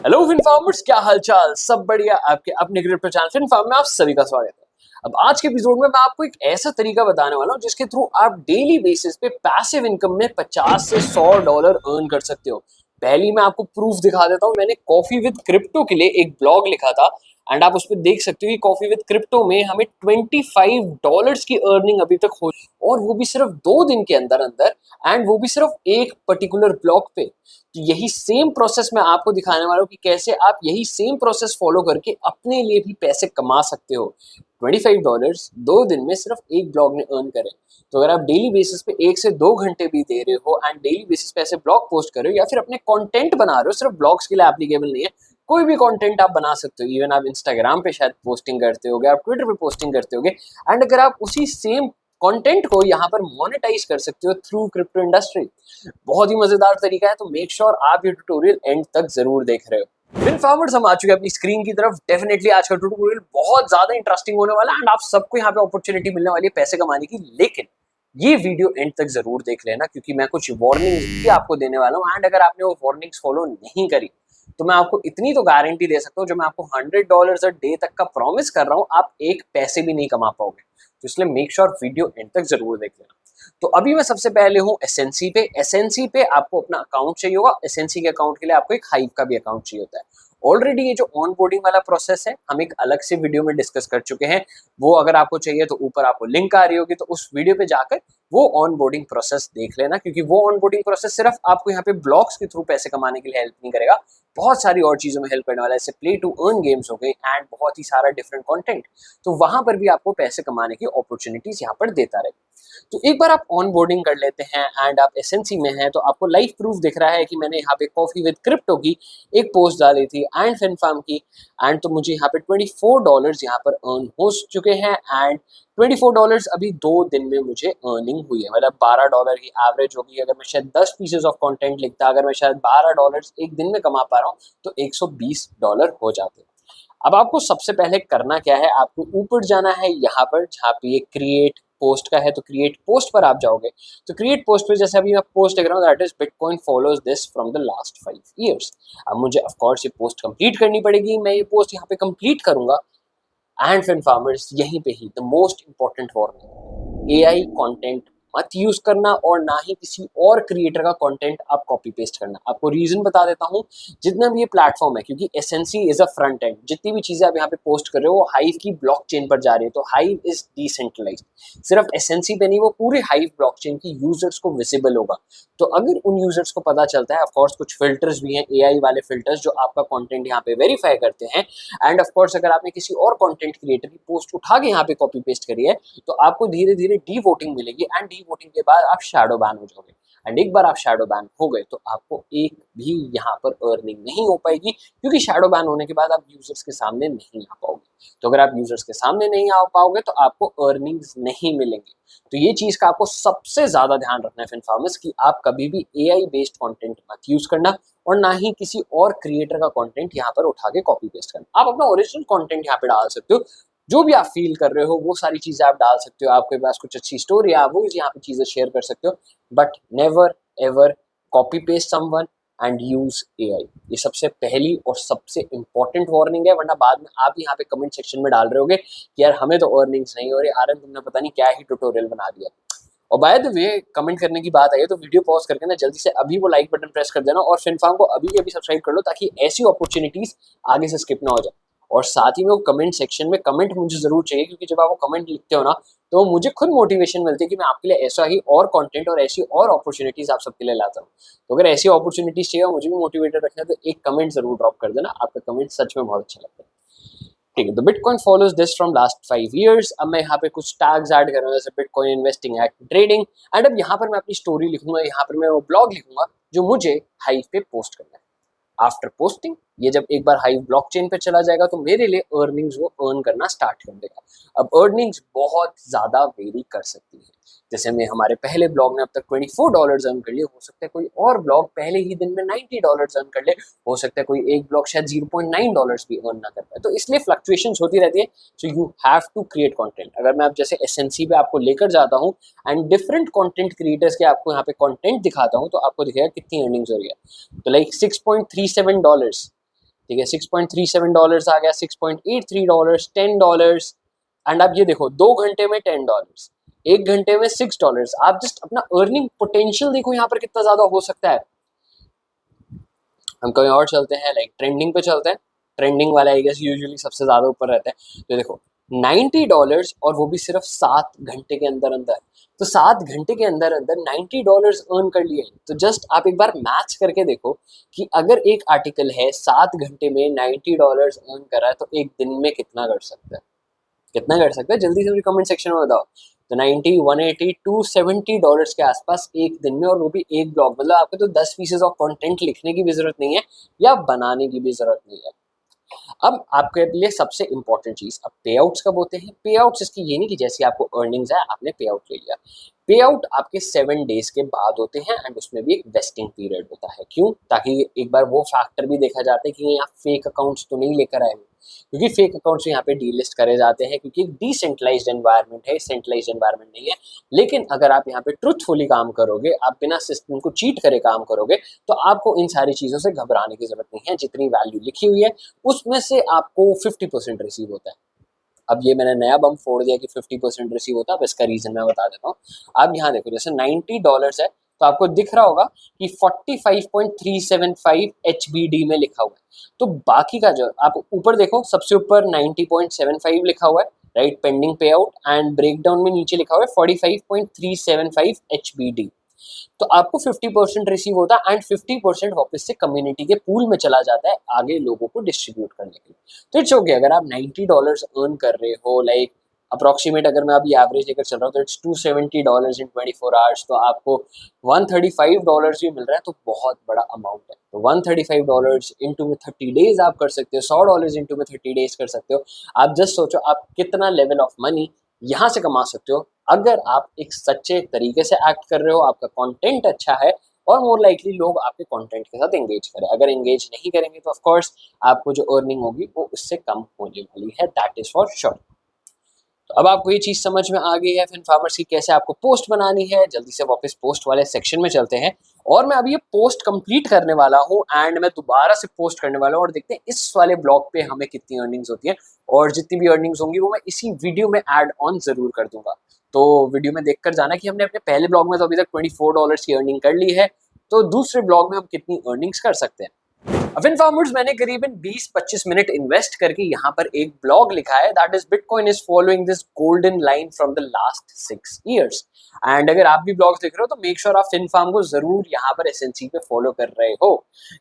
Hello fin farmers, क्या हालचाल? सब बढ़िया। आपके अपने क्रिप्टो चैनल फिन फार्म में आप सभी का स्वागत है। अब आज के एपिसोड में मैं आपको एक ऐसा तरीका बताने वाला हूं जिसके थ्रू आप डेली बेसिस पे पैसिव इनकम में 50 से $100 अर्न कर सकते हो। पहली मैं आपको प्रूफ दिखा देता हूं। मैंने कॉफी विद क्रिप्टो के लिए एक ब्लॉग लिखा था एंड आप उस पर देख सकते हो कि कॉफी विद क्रिप्टो में हमें $25 की अर्निंग अभी तक हो, और वो भी सिर्फ 2 दिन के अंदर अंदर, एंड वो भी सिर्फ एक पर्टिकुलर ब्लॉक पे। तो यही सेम प्रोसेस मैं आपको दिखाने वाला हूँ कि कैसे आप यही सेम प्रोसेस फॉलो करके अपने लिए भी पैसे कमा सकते हो। $25 2 दिन में सिर्फ एक ब्लॉग ने अर्न करे। तो अगर आप डेली बेसिस पे 1 से 2 घंटे भी दे रहे हो एंड डेली बेसिस पे ऐसे ब्लॉग पोस्ट कर रहे हो या फिर अपने कंटेंट बना रहे हो, सिर्फ ब्लॉग्स के लिए एप्लीकेबल नहीं है, कोई भी कंटेंट आप बना सकते हो। इवन आप इंस्टाग्राम पे शायद पोस्टिंग करते होगे, आप ट्विटर पे पोस्टिंग करते होगे, एंड अगर आप उसी सेम कंटेंट को यहाँ पर मोनेटाइज कर सकते हो थ्रू क्रिप्टो इंडस्ट्री। बहुत ही मजेदार तरीका है, तो मेक श्योर आप ये ट्यूटोरियल एंड तक जरूर देख रहे हो। फिन फार्मर्स, हम आ चुके हैं अपनी स्क्रीन की तरफ। डेफिनेटली आज का ट्यूटोरियल बहुत ज्यादा इंटरेस्टिंग होने वाला है एंड आप सबको यहाँ पे अपॉर्चुनिटी मिलने वाली है पैसे कमाने की। लेकिन ये वीडियो एंड तक जरूर देख लेना, क्योंकि मैं कुछ वार्निंग्स भी आपको देने वाला हूँ, एंड अगर आपने वो वार्निंग्स फॉलो नहीं करी तो मैं आपको इतनी तो गारंटी दे सकता हूँ, जो मैं आपको $100 अ डे तक का प्रॉमिस कर रहा हूँ, आप एक पैसे भी नहीं कमा पाओगे। तो इसलिए मेक श्योर वीडियो एंड तक जरूर देख लेना। तो अभी मैं सबसे पहले हूँ एसएनसी पे। एसएनसी पे आपको अपना अकाउंट चाहिए होगा। एसएनसी के अकाउंट के लिए आपको एक हाइव का भी अकाउंट चाहिए होता है। ऑलरेडी ये जो ऑनबोर्डिंग वाला प्रोसेस है, हम एक अलग से वीडियो में डिस्कस कर चुके हैं। वो अगर आपको चाहिए तो ऊपर आपको लिंक आ रही होगी, तो उस वीडियो पे जाकर वो ऑनबोर्डिंग प्रोसेस देख लेना, क्योंकि वो ऑनबोर्डिंग प्रोसेस सिर्फ आपको यहाँ पे ब्लॉग्स के थ्रू पैसे कमाने के लिए हेल्प नहीं करेगा, बहुत सारी और चीजों में हेल्प करने वाला है। जैसे प्ले टू अर्न गेम्स हो गए एंड बहुत ही सारा डिफरेंट कंटेंट, तो वहां पर भी आपको पैसे कमाने की अपॉर्चुनिटीज यहाँ पर देता रहेगा। तो एक बार आप ऑन बोर्डिंग कर लेते हैं एंड आप एसएनसी में हैं, तो आपको लाइव प्रूफ दिख रहा है कि मैंने यहाँ पे कॉफी विद क्रिप्टो की एक पोस्ट डाली थी एंड फिनफार्म की, एंड तो मुझे यहाँ पे $24 यहाँ पर अर्न हो चुके हैं। एंड $24 अभी 2 दिन में मुझे अर्निंग हुई है, मतलब $12 की एवरेज होगी। अगर मैं शायद 10 पीसेज ऑफ कंटेंट लिखता, अगर मैं शायद $12 एक दिन में कमा पा रहा हूँ, तो $120 हो जाते हैं। अब आपको सबसे पहले करना क्या है, आपको ऊपर जाना है यहाँ पर जहाँ पे ये क्रिएट पोस्ट का है, तो क्रिएट पोस्ट पर आप जाओगे। तो क्रिएट पोस्ट पे जैसे अभी मैं पोस्ट देख रहा हूँ, that is bitcoin follows this from the last 5 years। अब मुझे ऑफ कोर्स ये पोस्ट कंप्लीट करनी पड़ेगी। मैं ये पोस्ट यहाँ पे कंप्लीट करूंगा एंड फिन फार्मर्स, यहीं पे ही the most important warning, AI content मत यूज करना और ना ही किसी और क्रिएटर का कंटेंट आप कॉपी पेस्ट करना। आपको रीजन बता देता हूँ। जितना भी ये प्लेटफॉर्म है, क्योंकि SNC is a front end, जितनी भी चीजें आप यहाँ पे पोस्ट कर रहे हो वो हाइव की ब्लॉकचेन पर जा रही है। तो हाइव इज डिसेंट्रलाइज्ड, सिर्फ एसएनसी पे नहीं, वो पूरे हाइव ब्लॉकचेन की यूजर्स को विजिबल होगा। तो अगर उन यूजर्स को पता चलता है, ऑफकोर्स कुछ फिल्टर्स भी हैं, एआई वाले फिल्टर्स जो आपका कंटेंट यहाँ पे वेरीफाई करते हैं, एंड ऑफकोर्स अगर आपने किसी और कंटेंट क्रिएटर की पोस्ट उठा के यहाँ पे कॉपी पेस्ट करी है, तो आपको धीरे धीरे डी वोटिंग मिलेगी एंड डी वोटिंग के बाद आप शैडो बैन हो जाओगे। एंड एक बार आप शैडो बैन हो गए तो आपको एक भी यहाँ पर अर्निंग नहीं हो पाएगी, क्योंकि शैडो बैन होने के बाद आप यूजर्स के सामने नहीं आ पाओगे। तो अगर आप यूजर्स के सामने नहीं आ पाओगे तो आपको अर्निंग्स नहीं मिलेंगी। तो ये चीज का आपको सबसे ज्यादा ध्यान रखना है फिनफार्मर्स, कि आप कभी भी एआई बेस्ड कंटेंट मत यूज करना और ना ही किसी और क्रिएटर का कंटेंट यहाँ पर उठा के कॉपी पेस्ट करना। आप अपना ओरिजिनल कंटेंट यहाँ पे डाल सकते हो, जो भी आप फील कर रहे हो वो सारी चीजें आप डाल सकते हो। आपके पास कुछ अच्छी स्टोरी है, आप वो यहाँ पे चीजें शेयर कर सकते हो, but never ever copy paste someone and use AI. ये सबसे पहली और सबसे इंपॉर्टेंट वार्निंग है, वरना बाद में आप यहाँ पे कमेंट सेक्शन में डाल रहे होगे कि यार हमें तो अर्निंग्स नहीं हो रही, आरन तुमने पता नहीं क्या ही ट्यूटोरियल बना दिया। और बाय द वे, कमेंट करने की बात आई तो वीडियो पॉज करके ना जल्दी से अभी वो लाइक बटन प्रेस कर देना और फिनफार्म को अभी के अभी सब्सक्राइब कर लो, ताकि ऐसी अपॉर्चुनिटीज आगे से स्किप ना हो जाए। और साथ ही में वो कमेंट सेक्शन में कमेंट मुझे जरूर चाहिए, क्योंकि जब आप वो कमेंट लिखते हो ना, तो मुझे खुद मोटिवेशन मिलती है कि मैं आपके लिए ऐसा ही और कंटेंट और ऐसी और अपॉर्चुनिटीज आप सबके लिए लाता हूँ। तो अगर ऐसी अपॉर्चुनिटीज चाहिए, मुझे भी मोटिवेटेड रखना है, तो एक कमेंट जरूर ड्रॉप कर देना। आपका कमेंट सच में बहुत अच्छा लगता है। ठीक है, तो bitcoin follows this from last 5 years। अब मैं यहाँ पे कुछ टैग्स ऐड कर रहा हूँ, जैसे bitcoin investing and trading, and अब यहाँ पर मैं अपनी स्टोरी लिखूंगा, यहाँ पर मैं वो ब्लॉग लिखूंगा जो मुझे हाइव पे पोस्ट करना है। आफ्टर पोस्टिंग, ये जब एक बार हाइव ब्लॉकचेन पे चला जाएगा तो मेरे लिए अर्निंग्स वो अर्न करना स्टार्ट कर देगा। अब अर्निंग्स बहुत ज्यादा वेरी कर सकती है। जैसे मैं हमारे पहले ब्लॉग ने अब तक $24 अर्न कर लिए, हो सकता है कोई और ब्लॉग पहले ही दिन में $90 अर्न कर ले, हो सकता है कोई एक ब्लॉग शायद $0.9 भी अर्न ना कर पाए। तो इसलिए फ्लक्चुएशंस होती रहती है। So you have to create content. अगर मैं अब जैसे एसएनसी पे आपको लेकर जाता हूँ एंड डिफरेंट कंटेंट क्रिएटर्स के आपको यहाँ पे कंटेंट दिखाता हूँ, तो आपको दिखेगा कितनी अर्निंग्स हो रही है। तो लाइक $6.37 ठीक है, $6.37 आ गया, $6.83, $10। एंड आप ये देखो 2 घंटे में $10, 1 घंटे में $6। आप जस्ट अपना अर्निंग पोटेंशियल देखो यहाँ पर कितना ज्यादा हो सकता है। हम कहीं और चलते हैं, लाइक ट्रेंडिंग पे चलते हैं। ट्रेंडिंग वाला आई गेस यूजुअली सबसे ज्यादा ऊपर रहता है। तो देखो $90 और वो भी सिर्फ 7 घंटे के अंदर अंदर। तो 7 घंटे के अंदर अंदर $90 अर्न कर लिए। तो जस्ट आप एक बार मैच करके देखो कि अगर एक आर्टिकल है 7 घंटे में $90 अर्न कर रहा है तो एक दिन में कितना कर सकता है, कितना कर सकता है? जल्दी से मुझे कमेंट सेक्शन में बताओ। तो 90, 180, $270 के आसपास एक दिन में, और वो भी एक ब्लॉग। मतलब आपको तो 10 पीसेज ऑफ कंटेंट लिखने की भी जरूरत नहीं है या बनाने की भी जरूरत नहीं है। अब आपके लिए सबसे इंपॉर्टेंट चीज, अब पे आउट्स कब होते हैं? पे आउट्स इसकी ये नहीं कि जैसे आपको अर्निंग्स है आपने पे आउट ले लिया। पे आउट आपके 7 डेज के बाद होते हैं एंड उसमें भी एक वेस्टिंग पीरियड होता है। क्यों? ताकि एक बार वो फैक्टर भी देखा जाता है कि यहाँ फेक अकाउंट्स तो नहीं लेकर आए हो, क्योंकि फेक अकाउंट्स यहाँ पे डीलिस्ट करे जाते हैं, क्योंकि एक डिसेंट्रलाइज्ड एनवायरनमेंट है, सेंट्रलाइज्ड एनवायरनमेंट नहीं है। लेकिन अगर आप यहाँ पे ट्रुथफुली काम करोगे, आप बिना सिस्टम को चीट करे काम करोगे, तो आपको इन सारी चीजों से घबराने की जरूरत नहीं है। जितनी वैल्यू लिखी हुई है उसमें से आपको 50% रिसीव होता है। अब ये मैंने नया बम फोड़ दिया कि 50% रिसीव होता है। अब इसका रीजन मैं बता देता हूँ। अब यहाँ देखो, जैसे $90 है तो आपको दिख रहा होगा कि 45.375 HBD में लिखा हुआ है। तो बाकी का जो आप ऊपर देखो, सबसे ऊपर 90.75 लिखा हुआ है, राइट, पेंडिंग पे आउट, एंड ब्रेकडाउन में नीचे लिखा हुआ है 45.375 HBD। तो आपको 50% रिसीव होता है एंड 50% वापस से कम्युनिटी के पूल में चला जाता है आगे लोगों को डिस्ट्रीब्यूट करने के लिए। तो इट्स ओके, अगर आप $90 अर्न कर रहे हो, लाइक अप्रोक्सीमेट अगर मैं अभी एवरेज लेकर चल रहा हूँ तो इट्स $270 इन 24 आवर्स, तो आपको $135 भी मिल रहा है। तो बहुत बड़ा अमाउंट है। तो $135 इंटू में 30 डेज आप कर सकते हो, $100 इंटू में 30 डेज कर सकते हो। आप जस्ट सोचो आप कितना लेवल ऑफ मनी यहाँ से कमा सकते हो अगर आप एक सच्चे तरीके से एक्ट कर रहे हो, आपका कंटेंट अच्छा है, और मोर लाइकली लोग आपके कंटेंट के साथ एंगेज करें। अगर एंगेज नहीं करेंगे तो ऑफ कोर्स आपको जो अर्निंग होगी वो उससे कम होने वाली है, दैट इज फॉर श्योर। तो अब आपको ये चीज समझ में आ गई है फिनफार्मर्स की कैसे आपको पोस्ट बनानी है। जल्दी से वापस पोस्ट वाले सेक्शन में चलते हैं, और मैं अभी ये पोस्ट कंप्लीट करने वाला हूँ एंड मैं दोबारा से पोस्ट करने वाला हूँ, और देखते हैं इस वाले ब्लॉग पे हमें कितनी अर्निंग्स होती है। और जितनी भी अर्निंग्स होंगी वो मैं इसी वीडियो में ऐड ऑन जरूर कर दूंगा। तो वीडियो में देखकर जाना कि हमने अपने पहले ब्लॉग में तो अभी तक $24 की अर्निंग कर ली है, तो दूसरे ब्लॉग में हम कितनी अर्निंग्स कर सकते हैं। अब इनफॉर्मर्स मैंने करीबन 20-25 मिनट इन्वेस्ट करके यहाँ पर एक ब्लॉग लिखा है, that is bitcoin is following this golden line from the last 6 years। And अगर आप भी ब्लॉग्स लिख रहे हो तो मेक श्योर आप फिनफार्म को जरूर यहाँ पर एसएनसी पे फॉलो कर रहे हो,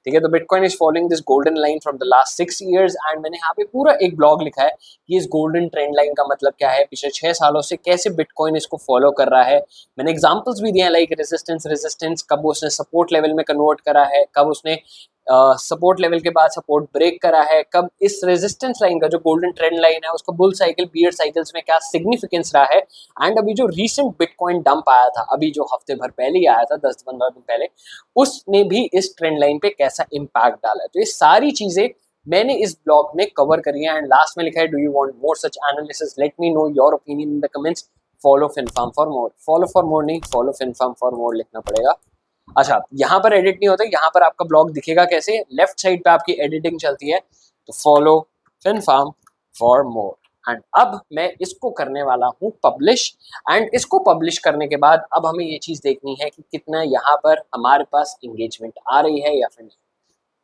ठीक है। तो bitcoin is following this golden line from the last 6 years, and मैंने यहाँ पे पूरा एक ब्लॉग लिखा है कि इस गोल्डन ट्रेंड लाइन का मतलब क्या है, पिछले 6 सालों से कैसे बिटकॉइन इसको फॉलो कर रहा है। मैंने एग्जाम्पल्स भी दिए हैं, लाइक रेजिस्टेंस कब उसने सपोर्ट लेवल में कन्वर्ट करा है, कब उसने सपोर्ट लेवल के बाद सपोर्ट ब्रेक करा है, कब इस रेजिस्टेंस लाइन का जो गोल्डन ट्रेंड लाइन है उसका बुल साइकिल बियर साइकिल्स में क्या सिग्निफिकेंस रहा है। एंड अभी जो रीसेंट बिटकॉइन डंप आया था, अभी जो हफ्ते भर पहले ही आया था, 10-15 दिन पहले, उसने भी इस ट्रेंड लाइन पे कैसा इम्पैक्ट डाला है। तो ये सारी चीजें मैंने इस ब्लॉग में कवर करी है। एंड लास्ट में लिखा है, do you want more such analysis, let me know your opinion in the comments, follow Finfarm for more. Follow for more नहीं, फॉलो फिनफार्म फॉर मोर लिखना पड़ेगा। अच्छा, यहाँ पर एडिट नहीं होता, यहाँ पर आपका ब्लॉग दिखेगा कैसे, लेफ्ट साइड पे आपकी एडिटिंग चलती है। तो follow Finfarm for more. And अब मैं इसको करने वाला हूँ पब्लिश, एंड इसको पब्लिश करने के बाद अब हमें ये चीज देखनी है कि कितना यहाँ पर हमारे पास एंगेजमेंट आ रही है या फिर नहीं।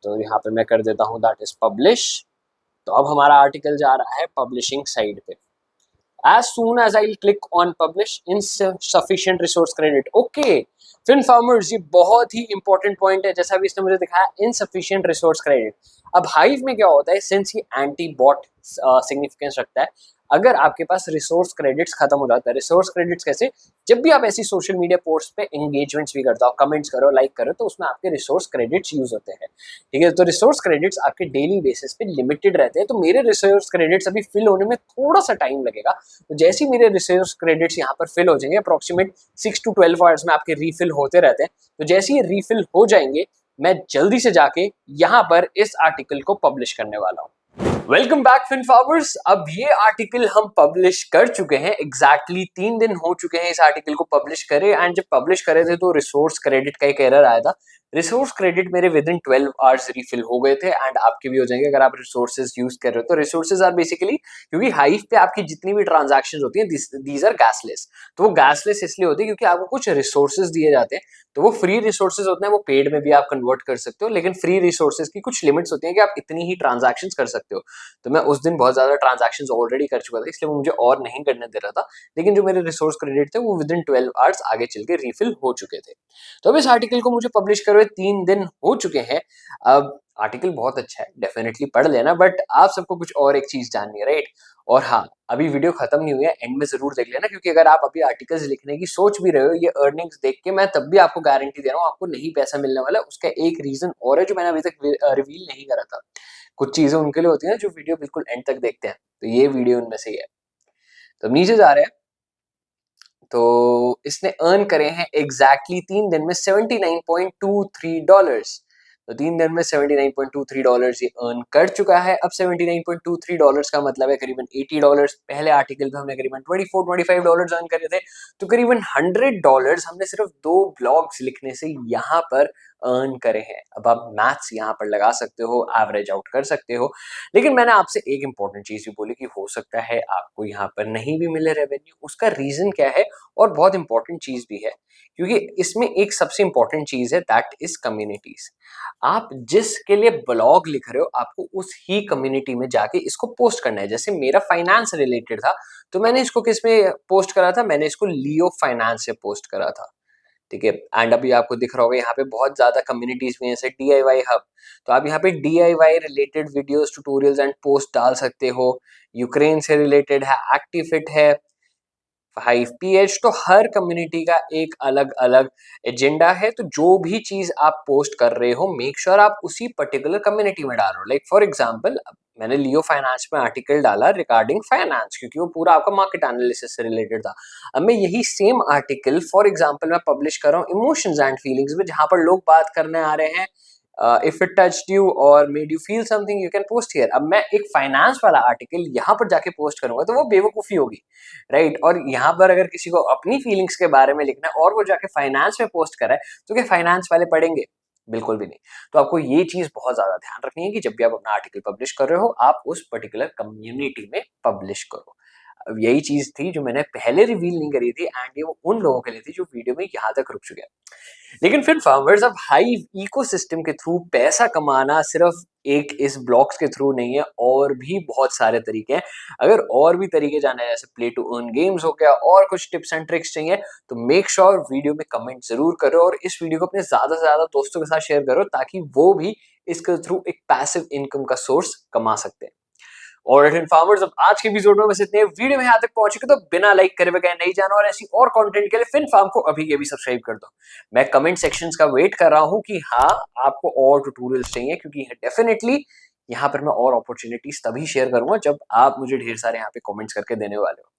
तो यहाँ पे मैं कर देता हूँ दैट इज पब्लिश। तो अब हमारा आर्टिकल जा रहा है पब्लिशिंग साइड पे। As soon as I'll click on publish, insufficient resource credit, okay। फिनफार्मर्स, ये बहुत ही इंपॉर्टेंट पॉइंट है, जैसा भी इसने मुझे दिखाया, इनसफिशिएंट रिसोर्स क्रेडिट। अब हाइव में क्या होता है, सिंस ये एंटी बॉट सिग्निफिकेंस रखता है, अगर आपके पास रिसोर्स क्रेडिट्स खत्म हो जाता है। रिसोर्स क्रेडिट्स कैसे, जब भी आप ऐसी सोशल मीडिया पोस्ट पे एंगेजमेंट्स भी करते हो, कमेंट्स करो, लाइक करो, तो उसमें आपके रिसोर्स क्रेडिट्स यूज होते हैं, ठीक है। तो रिसोर्स क्रेडिट्स आपके डेली बेसिस पे लिमिटेड रहते हैं। तो मेरे रिसोर्स क्रेडिट्स अभी फिल होने में थोड़ा सा टाइम लगेगा। तो जैसे ही मेरे रिसोर्स क्रेडिट्स यहाँ पर फिल हो जाएंगे, अप्रोक्सीमेट 6 to 12 आवर्स में आपके रीफिल होते रहते हैं। तो जैसे ही रीफिल हो जाएंगे, मैं जल्दी से जाके यहाँ पर इस आर्टिकल को पब्लिश करने वाला हूँ। Welcome back Finfarmers. अब ये आर्टिकल हम पब्लिश कर चुके हैं, एग्जैक्टली 3 दिन हो चुके हैं इस आर्टिकल को पब्लिश करे। एंड जब पब्लिश करे थे तो रिसोर्स क्रेडिट का एक एरर आया था, रिसोर्स क्रेडिट मेरे विद इन 12 आवर्स रिफिल हो गए थे एंड आपके भी हो जाएंगे अगर आप रिसोर्सेज यूज कर रहे हो। तो रिसोर्सेज आर बेसिकली, क्योंकि हाइव पे आपकी जितनी भी ट्रांजैक्शन होती हैं दीज आर गैसलेस। तो वो गैसलेस इसलिए होती है क्योंकि आपको कुछ रिसोर्सेज दिए जाते हैं, तो वो फ्री रिसोर्सेज होते हैं, वो पेड में भी आप कन्वर्ट कर सकते हो, लेकिन फ्री रिसोर्सेज की कुछ लिमिट्स होती हैं कि आप इतनी ही ट्रांजैक्शन कर सकते हो। तो मैं उस दिन बहुत ज्यादा ट्रांजैक्शन ऑलरेडी कर चुका था, इसलिए वो मुझे और नहीं करने दे रहा था, लेकिन जो मेरे रिसोर्स क्रेडिट थे वो विद इन 12 आवर्स आगे चल के रिफिल हो चुके थे। तो अब इस आर्टिकल को मुझे पब्लिश करे हुए 3 दिन हो चुके हैं। अब आर्टिकल बहुत अच्छा है, डेफिनेटली पढ़ लेना, बट आप सबको कुछ और एक चीज जाननी है, राइट? और हाँ, अभी वीडियो खत्म नहीं हुई है, एंड में जरूर देख लेना, क्योंकि अगर आप अभी आर्टिकल्स लिखने की सोच भी रहे हो ये अर्निंग्स देख के, मैं तब भी आपको गारंटी दे रहा हूँ आपको नहीं पैसा मिलने वाला। उसका एक रीजन और है जो मैंने अभी तक रिवील नहीं करा था। कुछ चीजें उनके लिए होती है जो वीडियो बिल्कुल एंड तक देखते हैं, तो ये वीडियो उनमें से ही है। तो अब नीचे जा रहे हैं, तो इसने अर्न करे हैं एग्जैक्टली 3 दिन में $79.23। तो 3 दिन में $79.23 ये अर्न कर चुका है। अब $79.23 का मतलब है करीबन $80। पहले आर्टिकल पे हमने करीबन $24-25 अर्न करे थे, तो करीबन $100 हमने सिर्फ 2 ब्लॉग्स लिखने से यहाँ पर अर्न करे हैं। अब आप मैथ्स यहाँ पर लगा सकते हो, एवरेज आउट कर सकते हो, लेकिन मैंने आपसे एक इंपॉर्टेंट चीज भी बोली कि हो सकता है आपको यहाँ पर नहीं भी मिले रेवेन्यू। उसका रीजन क्या है? और बहुत इंपॉर्टेंट चीज भी है, क्योंकि इसमें एक सबसे इंपॉर्टेंट चीज है, दैट इज कम्युनिटीज। आप जिसके लिए ब्लॉग लिख रहे हो आपको उस ही कम्युनिटी में जाके इसको पोस्ट करना है। जैसे मेरा फाइनेंस रिलेटेड था, तो मैंने इसको किस में पोस्ट करा था? मैंने इसको लियो फाइनेंस से पोस्ट करा था, ठीक है। एंड अभी आपको दिख रहा होगा यहाँ पे बहुत ज्यादा कम्युनिटीज भी हैं, जैसे DIY हब। तो आप यहाँ पे DIY related videos, tutorials and post डाल सकते हो। यूक्रेन से रिलेटेड है, एक्टिफिट है, 5PH। तो हर कम्युनिटी का एक अलग अलग एजेंडा है। तो जो भी चीज आप पोस्ट कर रहे हो, मेक श्योर आप उसी पर्टिकुलर कम्युनिटी में डाल रहे हो। लाइक फॉर एग्जांपल, मैंने लियो फाइनेंस में आर्टिकल डाला रिगार्डिंग फाइनेंस, क्योंकि वो पूरा आपका मार्केट एनालिसिस से रिलेटेड था। अब मैं यही सेम आर्टिकल फॉर एग्जांपल मैं पब्लिश कर रहा हूँ इमोशंस एंड फीलिंग्स में, जहां पर लोग बात करने आ रहे हैं इफ इट टच्ड यू और made you feel something, you can post here. अब मैं एक फाइनेंस वाला आर्टिकल यहाँ पर जाके पोस्ट करूंगा तो वो बेवकूफी होगी, राइट? और यहाँ पर अगर किसी को अपनी फीलिंग्स के बारे में लिखना है और वो जाके फाइनेंस में पोस्ट कर रहा है, तो क्या फाइनेंस वाले पढ़ेंगे? बिल्कुल भी नहीं। तो आपको ये चीज बहुत ज्यादा ध्यान रखनी है कि जब भी आप अपना आर्टिकल पब्लिश कर रहे हो, आप उस पर्टिकुलर कम्युनिटी में पब्लिश करो। अब यही चीज थी जो मैंने पहले रिवील नहीं करी थी, एंड ये वो उन लोगों के लिए थी जो वीडियो में यहाँ तक रुक चुके हैं। लेकिन फिर फार्मर्स, अब हाइव इकोसिस्टम के थ्रू पैसा कमाना सिर्फ एक इस ब्लॉक्स के थ्रू नहीं है, और भी बहुत सारे तरीके हैं। अगर और भी तरीके जाने हैं, जैसे प्ले टू अर्न गेम्स हो गया, और कुछ टिप्स एंड ट्रिक्स चाहिए, तो मेक श्योर वीडियो में कमेंट जरूर करो, और इस वीडियो को अपने ज्यादा से ज्यादा दोस्तों के साथ शेयर करो, ताकि वो भी इसके थ्रू एक पैसिव इनकम का सोर्स कमा सकते हैं। और फार्मर्स, अब आज के एपिसोड में बस इतने। वीडियो में यहाँ तक पहुंच चुके तो बिना लाइक करे बगैर नहीं जाना, और ऐसी और कंटेंट के लिए फिन फार्म को अभी के भी सब्सक्राइब कर दो। मैं कमेंट सेक्शंस का वेट कर रहा हूँ कि हाँ, आपको और ट्यूटोरियल्स चाहिए, क्योंकि डेफिनेटली यहाँ पर मैं और अपॉर्चुनिटीज तभी शेयर करूंगा जब आप मुझे ढेर सारे यहाँ पे कमेंट्स करके देने वाले हो।